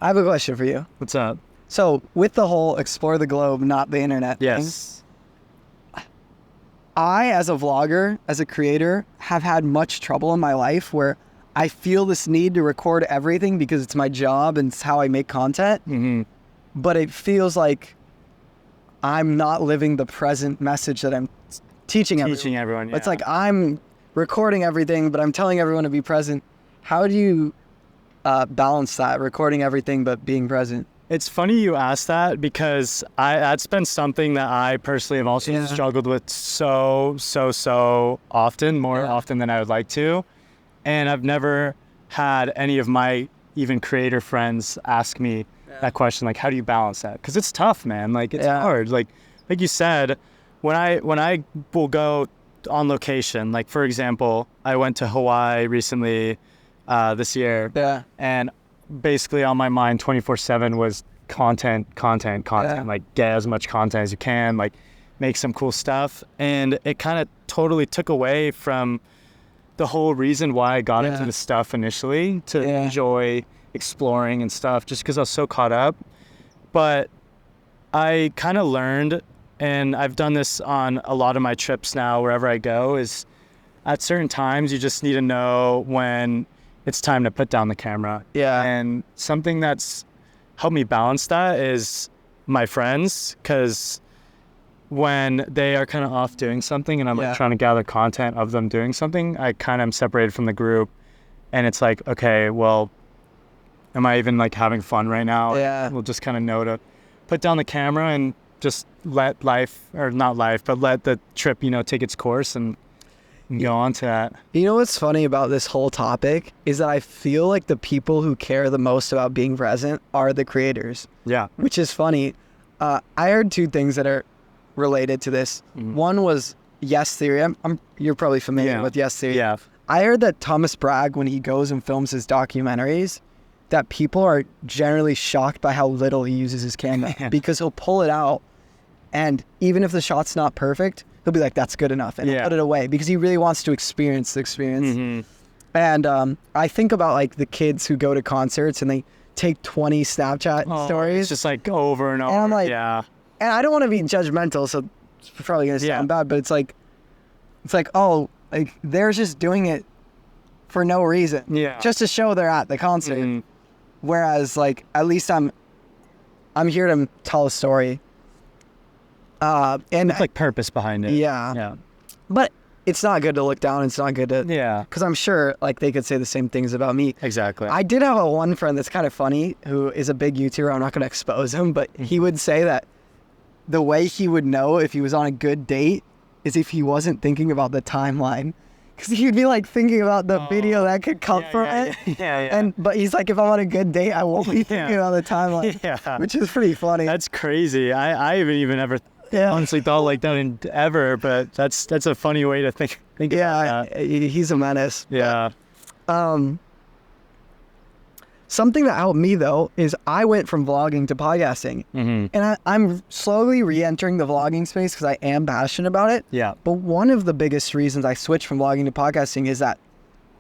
I have a question for you. What's up? So with the whole explore the globe, not the internet Yes. thing, I, as a vlogger, as a creator, have had much trouble in my life where I feel this need to record everything because it's my job and it's how I make content. Mm-hmm. But it feels like I'm not living the present message that I'm teaching everyone. Yeah. It's like I'm recording everything, but I'm telling everyone to be present. How do you balance that, recording everything but being present? It's funny you asked that because that's been something that I personally have also struggled with so often, more often than I would like to. And I've never had any of my even creator friends ask me that question, like, how do you balance that? Because it's tough, man. Like, it's hard. Like you said, when I will go on location, like, for example, I went to Hawaii recently this year. Yeah. And basically on my mind 24/7 was content. Like, get as much content as you can, like, make some cool stuff. And it kind of totally took away from the whole reason why I got into this stuff initially, to enjoy exploring and stuff, just because I was so caught up. But I kind of learned, and I've done this on a lot of my trips now, wherever I go, is at certain times you just need to know when it's time to put down the camera. Yeah. And something that's helped me balance that is my friends, because when they are kind of off doing something and I'm like trying to gather content of them doing something, I kind of am separated from the group, and it's like, okay, well, am I even like having fun right now? Yeah. We'll just kind of know to put down the camera and just let life, or not life, but let the trip, take its course and go on to that. You know what's funny about this whole topic is that I feel like the people who care the most about being present are the creators. Yeah. Which is funny. I heard two things that are related to this. Mm-hmm. One was Yes Theory. You're probably familiar with Yes Theory. Yeah. I heard that Thomas Bragg, when he goes and films his documentaries, that people are generally shocked by how little he uses his camera because he'll pull it out, and even if the shot's not perfect, he'll be like, that's good enough, and he'll put it away because he really wants to experience the experience. Mm-hmm. And I think about like the kids who go to concerts and they take 20 Snapchat stories. It's just like over and over. And I'm like, and I don't want to be judgmental, so it's probably going to sound bad, but it's like, oh, like they're just doing it for no reason. Yeah. Just to show they're at the concert. Mm-hmm. Whereas like, at least I'm here to tell a story. And it's like purpose behind it. Yeah. Yeah. But it's not good to look down. It's not good to, because I'm sure like they could say the same things about me. Exactly. I did have one friend that's kind of funny who is a big YouTuber. I'm not going to expose him, but he would say that the way he would know if he was on a good date is if he wasn't thinking about the timeline. Because he'd be like thinking about the video that could come from it. Yeah. But he's like, if I'm on a good date, I won't be thinking about the timeline. Which is pretty funny. That's crazy. I haven't even ever honestly thought like that ever, but that's a funny way to think about that. He's a menace. Yeah. Something that helped me though is I went from vlogging to podcasting, and I'm slowly re-entering the vlogging space because I am passionate about it. Yeah. But one of the biggest reasons I switched from vlogging to podcasting is that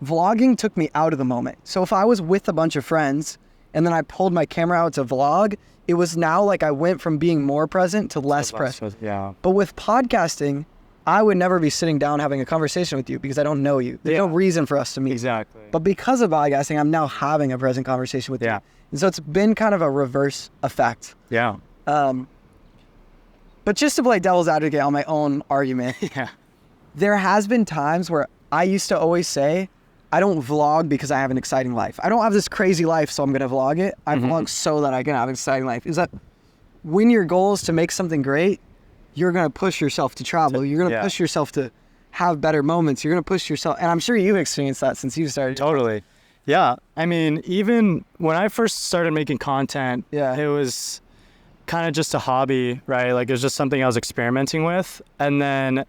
vlogging took me out of the moment. So if I was with a bunch of friends and then I pulled my camera out to vlog, it was now like I went from being more present to less present. Yeah. But with podcasting, I would never be sitting down having a conversation with you because I don't know you. There's no reason for us to meet. Exactly. But because of podcasting, I'm now having a present conversation with you. And so it's been kind of a reverse effect. Yeah. But just to play devil's advocate on my own argument, there has been times where I used to always say, I don't vlog because I have an exciting life. I don't have this crazy life, so I'm going to vlog it. I vlog so that I can have an exciting life. Is that when your goal is to make something great, you're going to push yourself to travel. You're going to push yourself to have better moments. You're going to push yourself. And I'm sure you've experienced that since you started. Totally. Yeah. I mean, even when I first started making content, it was kind of just a hobby, right? Like it was just something I was experimenting with. And then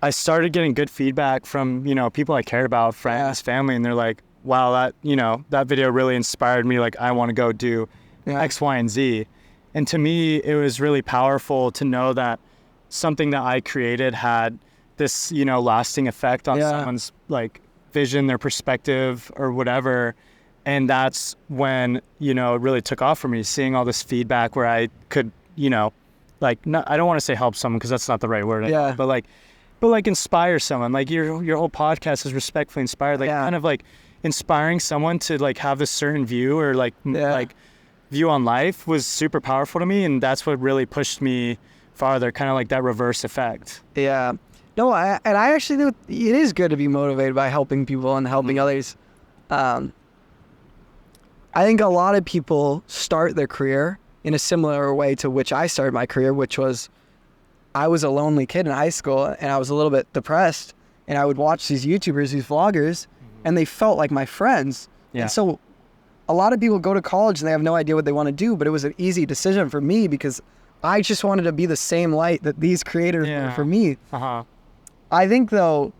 I started getting good feedback from, people I cared about, friends, family. And they're like, wow, that video really inspired me. Like I want to go do X, Y, and Z. And to me, it was really powerful to know that something that I created had this, lasting effect on someone's like vision, their perspective or whatever. And that's when, you know, it really took off for me, seeing all this feedback where I could, you know, like, I don't want to say help someone because that's not the right word. Yeah. But like inspire someone. Like your whole podcast is respectfully inspired. Like kind of like inspiring someone to like have this certain view or like view on life was super powerful to me. And that's what really pushed me farther, kind of like that reverse effect. Yeah. No, I actually think it is good to be motivated by helping people and helping others. I think a lot of people start their career in a similar way to which I started my career, which was I was a lonely kid in high school and I was a little bit depressed, and I would watch these YouTubers, these vloggers, and they felt like my friends. Yeah. And so a lot of people go to college and they have no idea what they want to do, but it was an easy decision for me because I just wanted to be the same light that these creators were for me. I think though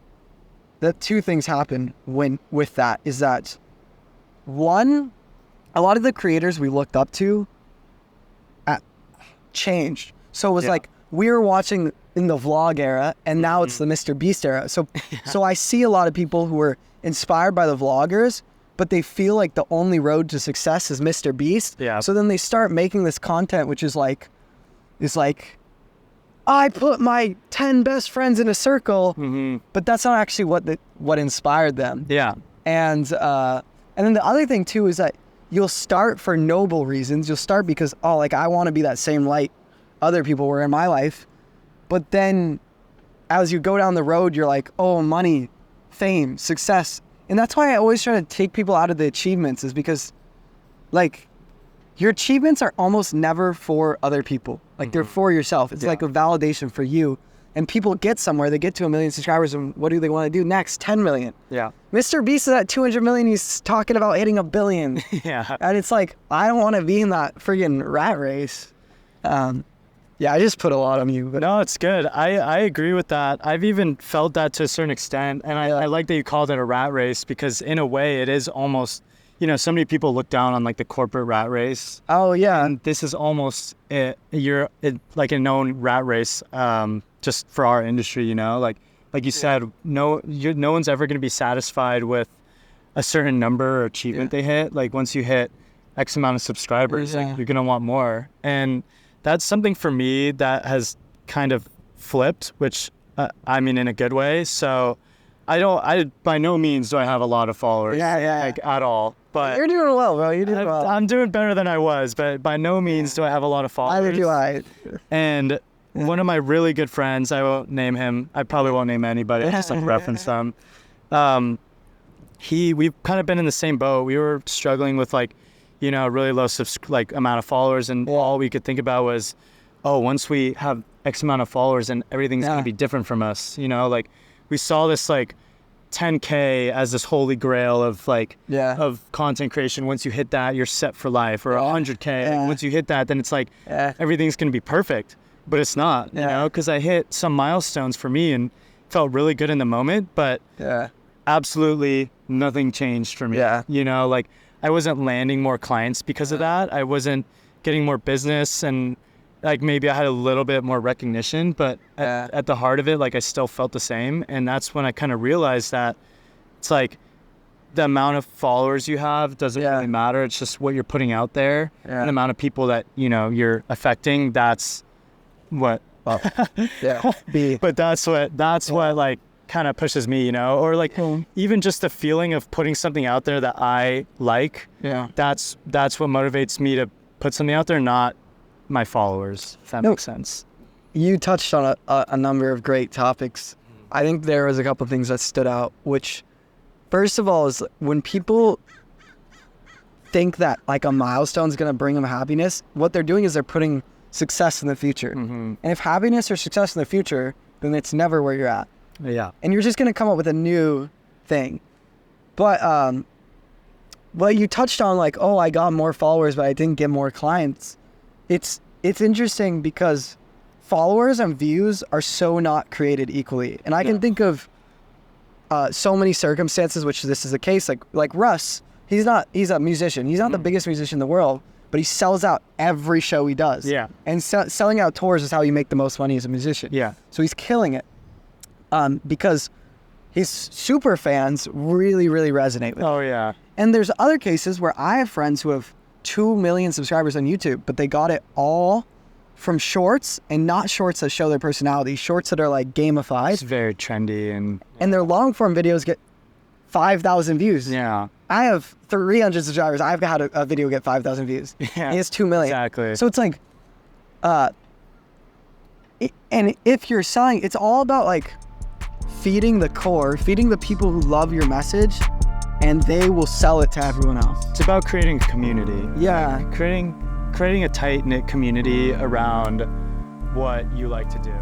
that two things happen with that is that one, a lot of the creators we looked up to changed. So it was like we were watching in the vlog era and now it's the Mr. Beast era. So so I see a lot of people who are inspired by the vloggers, but they feel like the only road to success is Mr. Beast. Yeah. So then they start making this content which is like I put my 10 best friends in a circle, but that's not actually what inspired them. Yeah. And then the other thing too is that you'll start for noble reasons. You'll start because, like I want to be that same light other people were in my life. But then as you go down the road, you're like, oh, money, fame, success. And that's why I always try to take people out of the achievements, is because like your achievements are almost never for other people. Like they're for yourself. It's like a validation for you. And people get somewhere, they get to 1 million subscribers, and what do they want to do next? 10 million. Yeah. Mr. Beast is at 200 million, he's talking about hitting 1 billion. Yeah. And it's like, I don't want to be in that friggin' rat race. Yeah, I just put a lot on you. But. No, it's good. I agree with that. I've even felt that to a certain extent, and I like that you called it a rat race, because in a way it is almost, you know, so many people look down on like the corporate rat race. Oh, yeah. And this is almost like a known rat race, just for our industry, you know, like you said, no one's ever going to be satisfied with a certain number or achievement they hit. Like once you hit X amount of subscribers, like, you're going to want more. And that's something for me that has kind of flipped, which I mean in a good way. So I by no means do I have a lot of followers, like at all. But you're doing well, bro. You're doing well. I'm doing better than I was, but by no means do I have a lot of followers. Neither do I. And one of my really good friends, I won't name him. I probably won't name anybody. Just like reference them. We've kind of been in the same boat. We were struggling with like, you know, really low amount of followers, and all we could think about was, once we have X amount of followers, and everything's gonna be different from us. You know, like we saw this like 10K as this holy grail of like of content creation. Once you hit that, you're set for life. Or 100K. And once you hit that, then it's like everything's gonna be perfect. But it's not, you know, because I hit some milestones for me and felt really good in the moment, but absolutely nothing changed for me. Yeah. You know, like I wasn't landing more clients because of that. I wasn't getting more business, and like maybe I had a little bit more recognition, but at the heart of it, like I still felt the same. And that's when I kind of realized that it's like the amount of followers you have doesn't really matter. It's just what you're putting out there and the amount of people that, you know, you're affecting. That's what but that's what like kind of pushes me, you know, or like even just the feeling of putting something out there that I like, that's what motivates me to put something out there, not my followers, if that makes sense. You touched on a number of great topics. I think there was a couple of things that stood out, which first of all is when people think that like a milestone is going to bring them happiness, what they're doing is they're putting success in the future. And if happiness or success in the future, then it's never where you're at. Yeah. And you're just going to come up with a new thing. But well, you touched on like, I got more followers, but I didn't get more clients. It's interesting because followers and views are so not created equally. And I can think of so many circumstances which this is the case. Like Russ, he's a musician. He's not the biggest musician in the world, but he sells out every show he does. Yeah. And selling out tours is how you make the most money as a musician. Yeah. So he's killing it because his super fans really, really resonate with him. Oh, yeah. And there's other cases where I have friends who have 2 million subscribers on YouTube, but they got it all from shorts, and not shorts that show their personality, shorts that are like gamified. It's very trendy and their long form videos get 5,000 views. Yeah. I have 300 subscribers. I've had a video get 5,000 views. Yeah. He has 2 million. Exactly. So it's like, and if you're selling, it's all about like feeding the core, feeding the people who love your message, and they will sell it to everyone else. It's about creating a community. Yeah. Creating a tight-knit community around what you like to do.